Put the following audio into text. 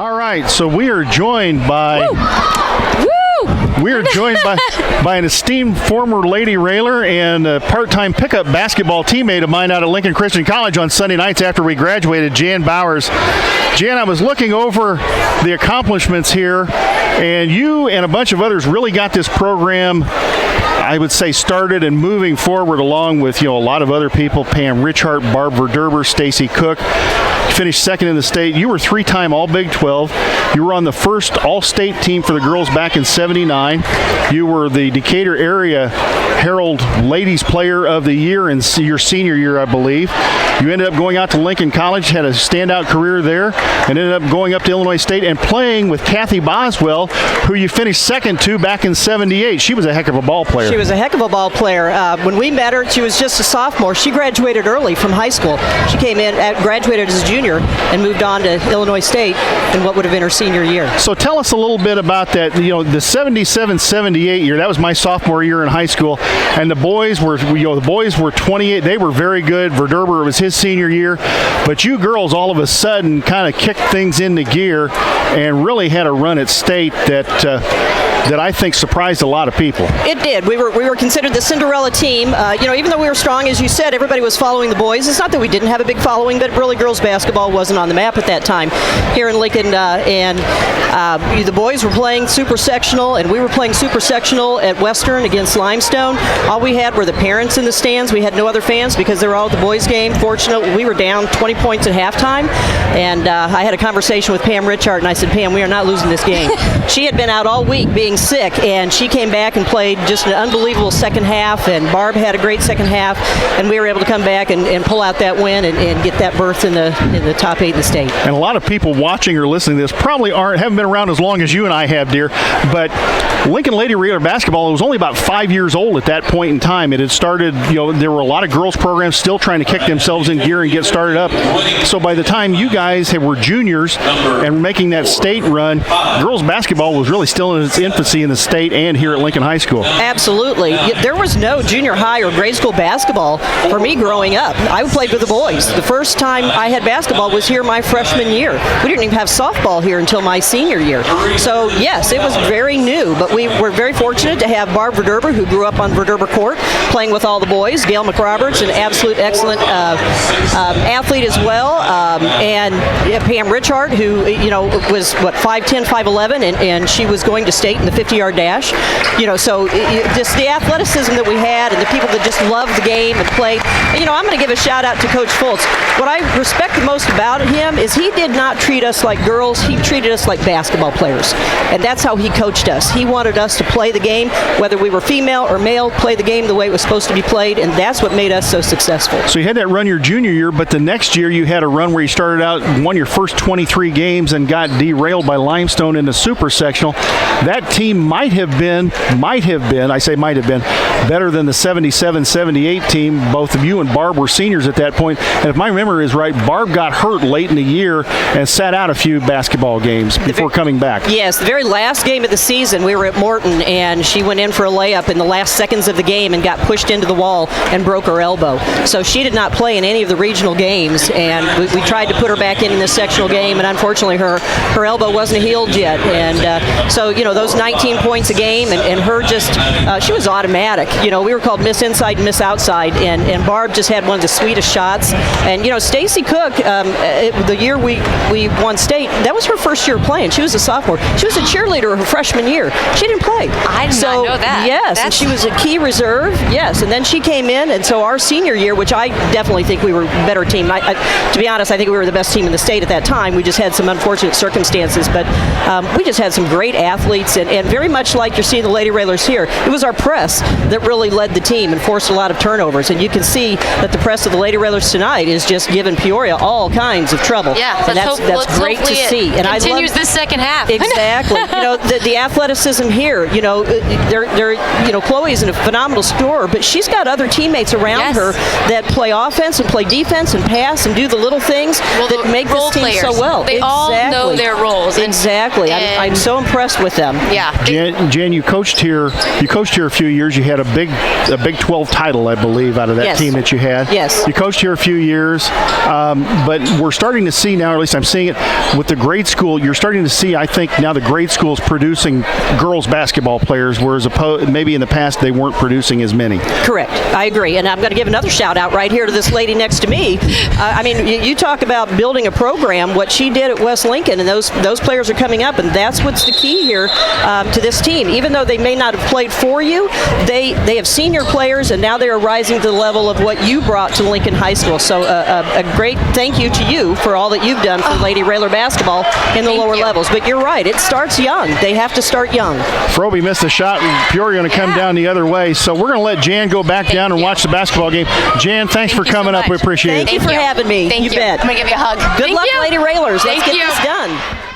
All right, so we are joined by by an esteemed former Lady Railer and a part-time pickup basketball teammate of mine out at Lincoln Christian College on Sunday nights after we graduated, Jan Bowers. Jan, I was looking over the accomplishments here, and you and a bunch of others really got this program, I would say, started and moving forward along with, a lot of other people, Pam Richhart, Barb Verderber, Stacy Cook. Finished second in the state. You were three-time All-Big 12. You were on the first All-State team for the girls back in '79. You were the Decatur Area Herald Ladies Player of the Year in your senior year, I believe. You ended up going out to Lincoln College, had a standout career there, and ended up going up to Illinois State and playing with Kathy Boswell, who you finished second to back in '78. She was a heck of a ball player. She was a heck of a ball player. When we met her, she was just a sophomore. She graduated early from high school. She came in, graduated as a junior, and moved on to Illinois State in what would have been her senior year. So tell us a little bit about that. The 77-78 year, that was my sophomore year in high school, and the boys were 28. They were very good. Verderber, it was his senior year, but you girls all of a sudden kind of kicked things into gear and really had a run at state that I think surprised a lot of people. It did. We were considered the Cinderella team. Even though we were strong, as you said, everybody was following the boys. It's not that we didn't have a big following, but really girls basketball wasn't on the map at that time here in Lincoln. The boys were playing super sectional, and we were playing super sectional at Western against Limestone. All we had were the parents in the stands. We had no other fans because they were all at the boys' game. Fortunately, we were down 20 points at halftime, and I had a conversation with Pam Richhart, and I said, Pam, we are not losing this game. She had been out all week being sick, and she came back and played just an unbelievable second half, and Barb had a great second half, and we were able to come back and pull out that win and get that berth in the top 8 in the state. And a lot of people watching or listening to this probably haven't been around as long as you and I have, dear, but Lincoln Lady Railer basketball was only about 5 years old at that point in time. It had started, there were a lot of girls programs still trying to kick themselves in gear and get started up. So by the time you guys were juniors and making that state run, girls basketball was really still in its infancy in the state and here at Lincoln High School. Absolutely. There was no junior high or grade school basketball for me growing up. I played with the boys. The first time I had basketball was here my freshman year. We didn't even have softball here until my senior year. So yes, it was very new, but we were very fortunate to have Barb Verderber, who grew up on Verderber Court, playing with all the boys. Gail McRoberts, an absolute excellent athlete as well, and Pam Richhart, who was 5'10", 5'11", and she was going to state in the 50-yard dash. So just the athleticism that we had and the people that just loved the game and played. I'm going to give a shout out to Coach Fultz. What I respect the most about him is he did not treat us like girls. He treated us like basketball players, and that's how he coached us. He wanted us to play the game, whether we were female or male, play the game the way it was supposed to be played, and that's what made us so successful. So you had that run your junior year, but the next year you had a run where you started out, won your first 23 games, and got derailed by Limestone in the super sectional. That team might have been, better than the 77-78 team. Both of you and Barb were seniors at that point. And if my memory is right, Barb got hurt late in the year and sat out a few basketball games before coming back. Yes, the very last game of the season, we were at Morton, and she went in for a layup in the last seconds of the game and got pushed into the wall and broke her elbow. So she did not play in any of the regional games, and we tried to put her back in the sectional game, and unfortunately her elbow wasn't healed yet. And so, those 19 points a game, and her just, she was automatic. We were called Miss Inside and Miss Outside, and Barb just had one of the sweetest shots. And, Stacy Cook, the year we won state, that was her first year playing. She was a sophomore. She was a cheerleader her freshman year. She didn't play. I did not know that. Yes, and she was a key reserve. Yes, and then she came in, and so our senior year, which I definitely think we were a better team. To be honest, I think we were the best team in the state at that time. We just had some unfortunate circumstances, but we just had some great athletes, and very much like you're seeing the Lady Railers here, it was our press that really led the team and forced a lot of turnovers, and you can see that the press of the Lady Railers tonight is just giving Peoria all kinds of trouble. Yeah, and that's great to see. And continues this second half. Exactly. The athleticism here. Chloe is a phenomenal scorer, but she's got other teammates around her that play offense and play defense and pass and do the little things that make this team so well. They all know their roles. Exactly. I'm so impressed with them. Yeah, Yeah. Jan, you coached here. You coached here a few years. You had a Big 12 title, I believe, out of that team that you had. Yes. You coached here a few years, but we're starting to see now, or at least I'm seeing it with the grade school. You're starting to see, I think, now the grade school is producing girls basketball players, whereas maybe in the past they weren't producing as many. Correct. I agree. And I'm going to give another shout out right here to this lady next to me. I mean, you talk about building a program. What she did at West Lincoln, and those players are coming up, and that's what's the key here to this team. Even though they may not have played for you, they have senior players, and now they are rising to the level of what you brought to Lincoln High School. So a great thank you to you for all that you've done for Lady Railer basketball in the lower levels. But you're right, it starts young. They have to start young. Froebe missed a shot. Peoria going to come down the other way. So we're going to let Jan go back down and watch the basketball game. Jan, thanks for coming up. We appreciate it. Thank you for having me. Thank you. Bet. I'm going to give you a hug. Good luck, Lady Railers. Let's get you. this done.